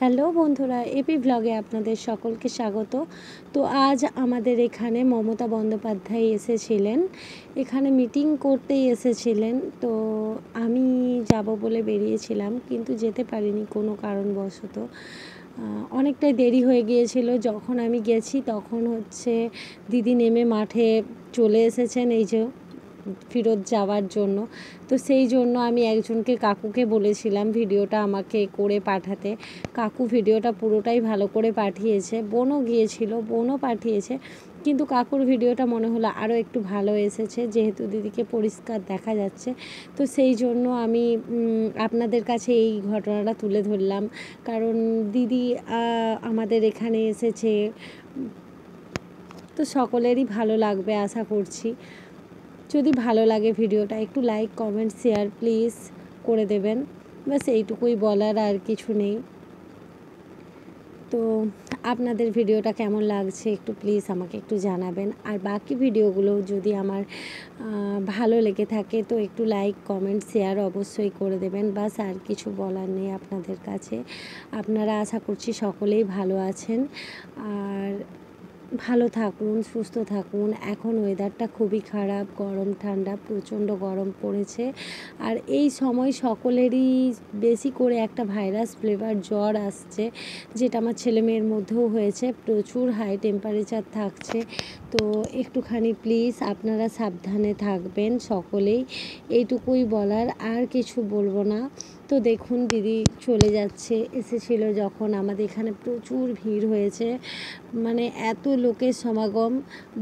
Hello বন্ধুরা, AP ব্লগে আপনাদের সকলকে স্বাগত। তো আজ আমাদের এখানে মমতা বন্দ্যোপাধ্যায় এসেছিলেন, এখানে মিটিং করতেই এসেছিলেন। তো আমি যাব বলে বেরিয়েছিলাম, কিন্তু যেতে পারিনি কোনো কারণবশত। অনেকটাই দেরি হয়ে গিয়েছিল। যখন আমি গেছি তখন দিদি নেমে মাঠে চলে এসেছেন এই যে ফেরত যাওয়ার জন্য। তো সেই জন্য আমি একজনকে কাকুকে বলেছিলাম ভিডিওটা আমাকে করে পাঠাতে। কাকু ভিডিওটা পুরোটাই ভালো করে পাঠিয়েছে। বোনও গিয়েছিল, বোনও পাঠিয়েছে, কিন্তু কাকুর ভিডিওটা মনে হলো আরও একটু ভালো এসেছে, যেহেতু দিদিকে পরিষ্কার দেখা যাচ্ছে। তো সেই জন্য আমি আপনাদের কাছে এই ঘটনাটা তুলে ধরলাম, কারণ দিদি আমাদের এখানে এসেছে। তো সকলেরই ভালো লাগবে আশা করছি। যদি ভালো লাগে ভিডিওটা একটু লাইক, কমেন্ট, শেয়ার প্লিজ করে দেবেন। ব্যাস এইটুকুই বলার, আর কিছু নেই। তো আপনাদের ভিডিওটা কেমন লাগছে একটু প্লিজ আমাকে একটু জানাবেন। আর বাকি ভিডিওগুলো যদি আমার ভালো লেগে থাকে তো একটু লাইক, কমেন্ট, শেয়ার অবশ্যই করে দেবেন। বাস আর কিছু বলার নেই আপনাদের কাছে। আপনারা আশা করছি সকলেই ভালো আছেন, আর ভালো থাকুন, সুস্থ থাকুন। এখন ওয়েদারটা খুবই খারাপ, গরম ঠান্ডা, প্রচণ্ড গরম পড়েছে। আর এই সময় সকলেরই বেশি করে একটা ভাইরাস ফ্লেভার জ্বর আসছে, যেটা আমার ছেলে মেয়ের মধ্যেও হয়েছে। প্রচুর হাই টেম্পারেচার থাকছে। তো একটুখানি প্লিজ আপনারা সাবধানে থাকবেন সকলেই, এইটুকুই বলার, আর কিছু বলবো না। তো দেখুন দিদি চলে যাচ্ছে। এসেছিল যখন আমাদের এখানে প্রচুর ভিড় হয়েছে, মানে এত লোকের সমাগম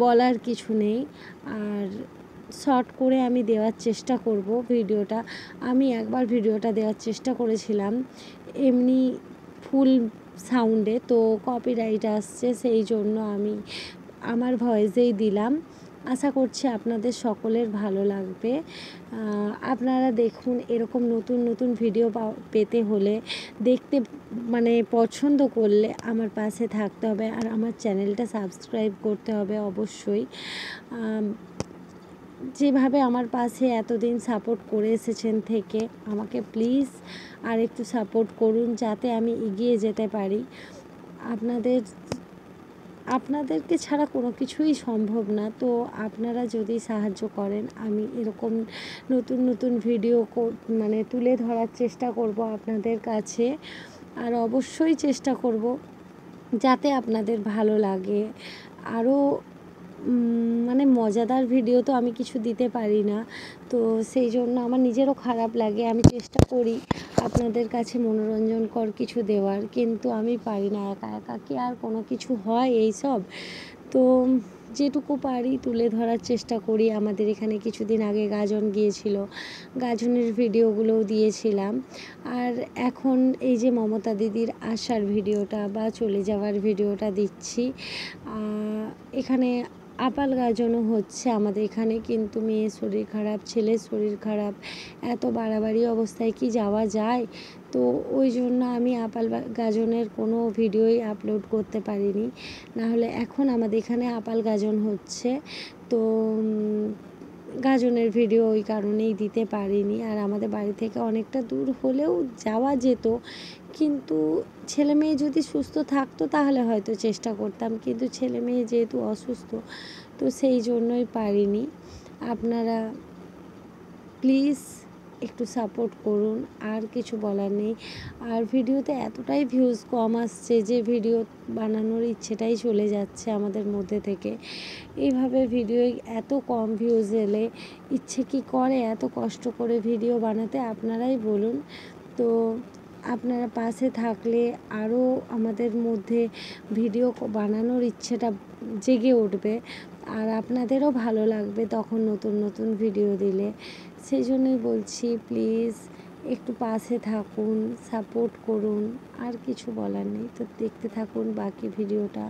বলার কিছু নেই। আর শর্ট করে আমি দেওয়ার চেষ্টা করব ভিডিওটা। আমি একবার ভিডিওটা দেওয়ার চেষ্টা করেছিলাম এমনি ফুল সাউন্ডে, তো কপিরাইট আসছে, সেই জন্য আমি আমার ভয়েসেই দিলাম। আশা করছি আপনাদের সকলের ভালো লাগবে। আপনারা দেখুন, এরকম নতুন নতুন ভিডিও পেতে হলে, দেখতে মানে পছন্দ করলে আমার পাশে থাকতে হবে, আর আমার চ্যানেলটা সাবস্ক্রাইব করতে হবে অবশ্যই। যেভাবে আমার পাশে এতদিন সাপোর্ট করে এসেছেন থেকে আমাকে প্লিজ আর একটু সাপোর্ট করুন, যাতে আমি এগিয়ে যেতে পারি। আপনাদেরকে ছাড়া কোনো কিছুই সম্ভব না। তো আপনারা যদি সাহায্য করেন, আমি এরকম নতুন নতুন ভিডিও মানে তুলে ধরার চেষ্টা করব আপনাদের কাছে। আর অবশ্যই চেষ্টা করব যাতে আপনাদের ভালো লাগে। আরও মানে মজাদার ভিডিও তো আমি কিছু দিতে পারি না, তো সেই জন্য আমার নিজেরও খারাপ লাগে। আমি চেষ্টা করি আপনাদের কাছে মনোরঞ্জনকর কিছু দেওয়ার, কিন্তু আমি পারি না। একা একা কি আর কোনো কিছু হয় এই সব? তো যেটুকু পারি তুলে ধরার চেষ্টা করি। আমাদের এখানে কিছুদিন আগে গাজন গিয়েছিল, গাজনের ভিডিওগুলোও দিয়েছিলাম। আর এখন এই যে মমতা দিদির আসার ভিডিওটা বা চলে যাওয়ার ভিডিওটা দিচ্ছি। এখানে আপাল গাজনও হচ্ছে আমাদের এখানে, কিন্তু মেয়ের শরীর খারাপ, ছেলের শরীর খারাপ, এত বাড়াবাড়ি অবস্থায় কি যাওয়া যায়? তো ওই জন্য আমি আপাল গাজনের কোনো ভিডিওই আপলোড করতে পারিনি। নাহলে এখন আমাদের এখানে আপাল গাজন হচ্ছে, তো গাজনের ভিডিও ওই কারণেই দিতে পারিনি। আর আমাদের বাড়ি থেকে অনেকটা দূর হলেও যাওয়া যেত, কিন্তু ছেলে মেয়ে যদি সুস্থ থাকতো তাহলে হয়তো চেষ্টা করতাম, কিন্তু ছেলে মেয়ে যেহেতু অসুস্থ, তো সেই জন্যই পারিনি। আপনারা প্লিজ একটু সাপোর্ট করুন, আর কিছু বলার নেই। আর ভিডিওতে এতটাই ভিউজ কম আসছে যে ভিডিও বানানোর ইচ্ছেটাই চলে যাচ্ছে আমাদের মধ্যে থেকে। এইভাবে ভিডিও এত কম ভিউজ এলে ইচ্ছে কি করে এত কষ্ট করে ভিডিও বানাতে? আপনারাই বলুন। তো আপনারা পাশে থাকলে আরও আমাদের মধ্যে ভিডিও বানানোর ইচ্ছেটা জেগে উঠবে, আর আপনাদেরও ভালো লাগবে তখন নতুন নতুন ভিডিও দিলে। সেই জন্যই বলছি প্লিজ একটু পাশে থাকুন, সাপোর্ট করুন, আর কিছু বলার নেই। তো দেখতে থাকুন বাকি ভিডিওটা।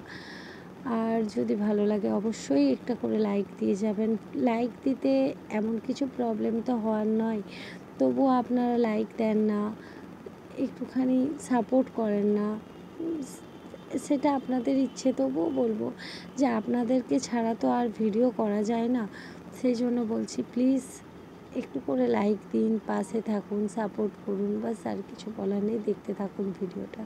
আর যদি ভালো লাগে অবশ্যই একটা করে লাইক দিয়ে যাবেন। লাইক দিতে এমন কিছু প্রবলেম তো হওয়ার নয়, তবুও আপনারা লাইক দেন না, একটুখানি সাপোর্ট করেন না, সেটা আপনাদের ইচ্ছে। তবুও বলবো যে আপনাদেরকে ছাড়া তো আর ভিডিও করা যায় না। সেই জন্য বলছি প্লিজ একটু করে লাইক দিন, পাশে থাকুন, সাপোর্ট করুন। বাস আর কিছু বলার নেই, দেখতে থাকুন ভিডিওটা।